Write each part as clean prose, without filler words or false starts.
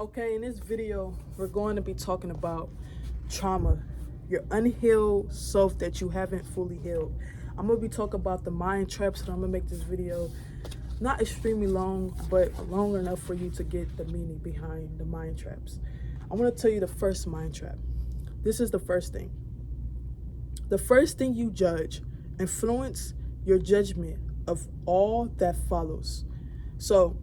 Okay, in this video, we're going to be talking about trauma, your unhealed self that you haven't fully healed. I'm going to be talking about the mind traps, and I'm going to make this video not extremely long, but long enough for you to get the meaning behind the mind traps. I want to tell you the first mind trap. This is the first thing. The first thing you judge influence your judgment of all that follows. So,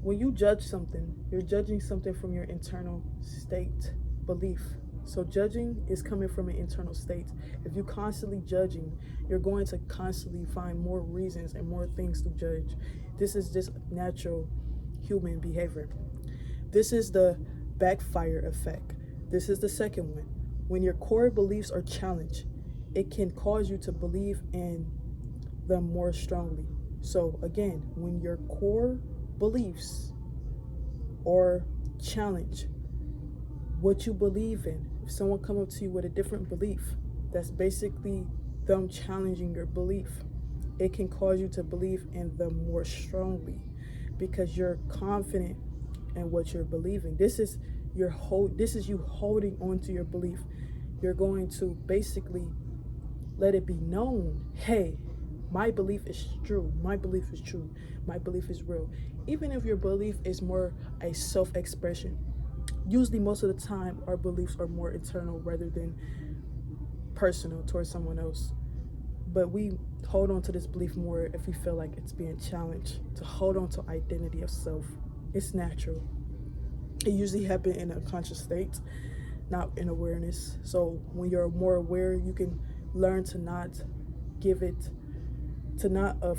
when you judge something, you're judging something from your internal state belief. So judging is coming from an internal state. If you're constantly judging, you're going to constantly find more reasons and more things to judge. This is just natural human behavior. This is the backfire effect. This is the second one. When your core beliefs are challenged, it can cause you to believe in them more strongly. So again, when your core beliefs or challenge what you believe in, if someone come up to you with a different belief, that's basically them challenging your belief. It can cause you to believe in them more strongly because you're confident in what you're believing. This is you holding on to your belief. You're going to basically let it be known, hey, my belief is true. My belief is true. My belief is real. Even if your belief is more a self-expression. Usually, most of the time, our beliefs are more internal rather than personal towards someone else. But we hold on to this belief more if we feel like it's being challenged. To hold on to identity of self. It's natural. It usually happens in a conscious state, not in awareness. So when you're more aware, you can learn to not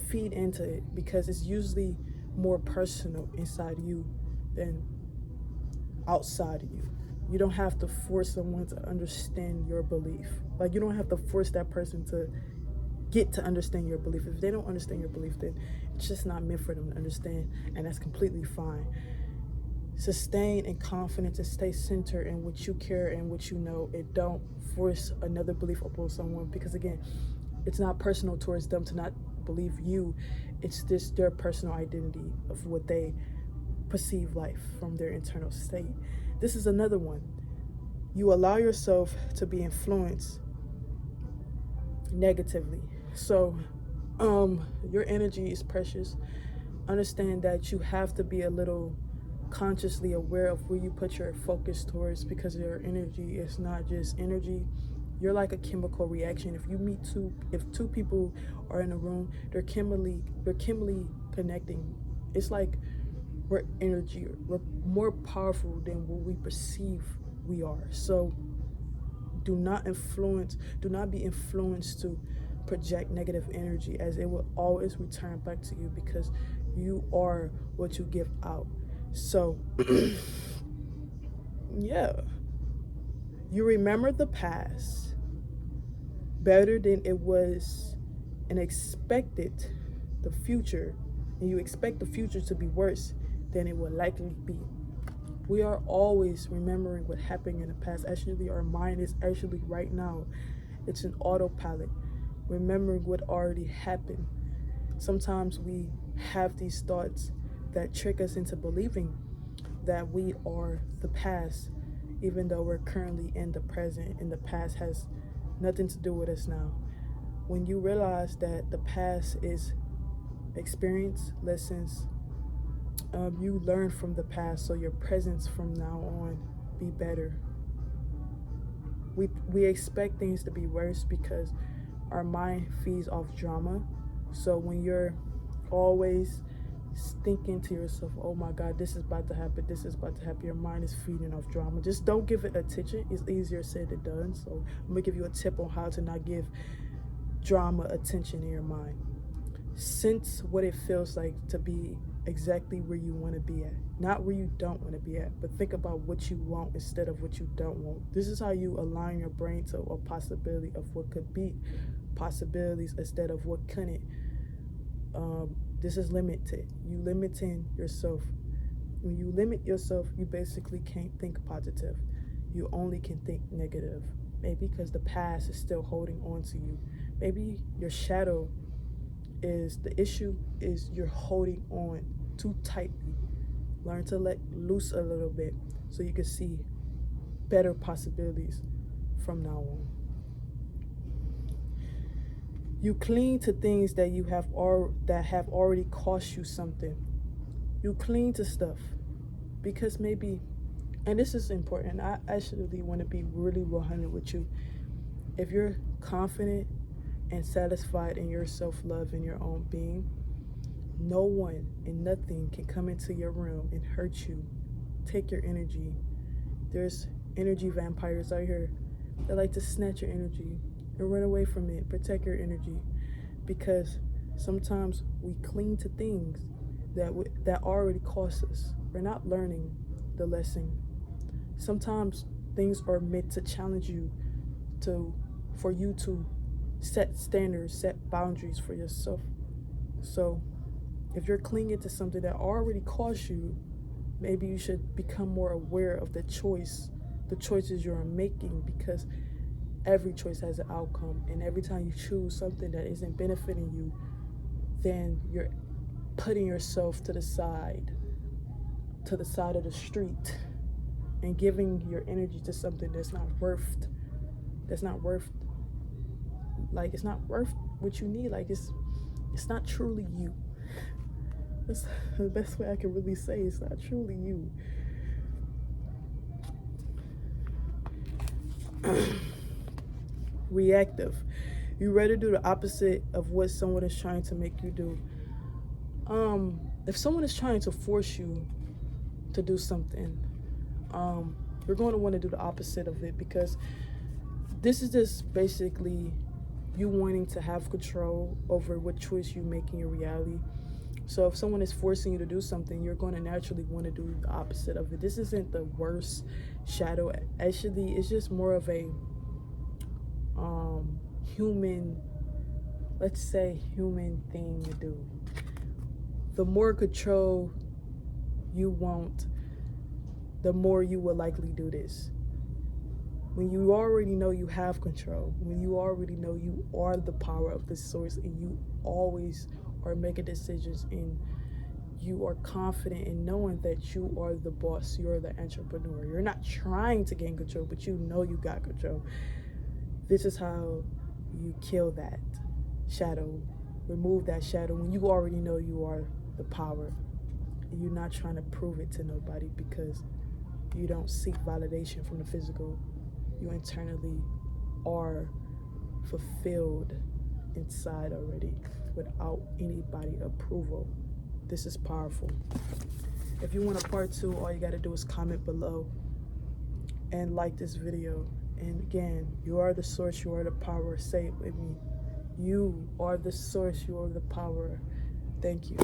feed into it, because it's usually more personal inside you than outside of you. You don't have to force someone to understand your belief. Like, you don't have to force that person to get to understand your belief. If they don't understand your belief, then it's just not meant for them to understand, and that's completely fine. Sustain and confidence and stay centered in what you care and what you know, and don't force another belief upon someone, because again, it's not personal towards them to not believe you. It's just their personal identity of what they perceive life from their internal state. This is another one. You allow yourself to be influenced negatively. So your energy is precious. Understand that you have to be a little consciously aware of where you put your focus towards, because your energy is not just energy. You're like a chemical reaction. If two people are in a room, they're chemically connecting. It's like we're energy. We're more powerful than what we perceive we are. So do not be influenced to project negative energy, as it will always return back to you, because you are what you give out. So yeah, you remember the past better than it was, and expected the future, and you expect the future to be worse than it will likely be. We are always remembering what happened in the past. Actually, our mind is actually right now, it's an autopilot, remembering what already happened. Sometimes we have these thoughts that trick us into believing that we are the past, even though we're currently in the present, and the past has nothing to do with us now. When you realize that the past is experience, lessons, you learn from the past, so your presence from now on be better. We expect things to be worse because our mind feeds off drama. So when you're always thinking to yourself, oh my God, this is about to happen, your mind is feeding off drama. Just don't give it attention. It's easier said than done. So I'm gonna give you a tip on how to not give drama attention in your mind. Sense what it feels like to be exactly where you want to be at, not where you don't want to be at, but think about what you want instead of what you don't want. This is how you align your brain to a possibility of what could be possibilities instead of what couldn't. This is limited. You limiting yourself. When you limit yourself, you basically can't think positive. You only can think negative. Maybe because the past is still holding on to you. Maybe your shadow is the issue, is you're holding on too tightly Learn to let loose a little bit so you can see better possibilities from now on. You cling to things that have already cost you something. You cling to stuff because maybe, and this is important, I actually want to be really 100 with you. If you're confident and satisfied in your self-love and your own being, no one and nothing can come into your room and hurt you, take your energy. There's energy vampires out here that like to snatch your energy and run away from it. Protect your energy, because sometimes we cling to things that already cost us. We're not learning the lesson. Sometimes things are meant to challenge you, for you to set standards, set boundaries for yourself. So if you're clinging to something that already cost you, maybe you should become more aware of the choices you're making, because every choice has an outcome, and every time you choose something that isn't benefiting you, then you're putting yourself to the side of the street and giving your energy to something that's not worth what you need. Like, it's not truly you. That's the best way I can really say. It's not truly you. Reactive. You rather do the opposite of what someone is trying to make you do. If someone is trying to force you to do something, you're going to want to do the opposite of it, because this is just basically you wanting to have control over what choice you make in your reality. So if someone is forcing you to do something, you're going to naturally want to do the opposite of it. This isn't the worst shadow. Actually, it's just more of a human, let's say, human thing to do. The more control you want, the more you will likely do this. When you already know you have control, when you already know you are the power of the source, and you always are making decisions, and you are confident in knowing that you are the boss, you're the entrepreneur. You're not trying to gain control, but you know you got control. This is how you kill that shadow, remove that shadow, when you already know you are the power. And you're not trying to prove it to nobody, because you don't seek validation from the physical. You internally are fulfilled inside already without anybody approval. This is powerful. If you want a part 2, all you got to do is comment below and like this video. And again, you are the source, you are the power. Say it with me. You are the source, you are the power. Thank you.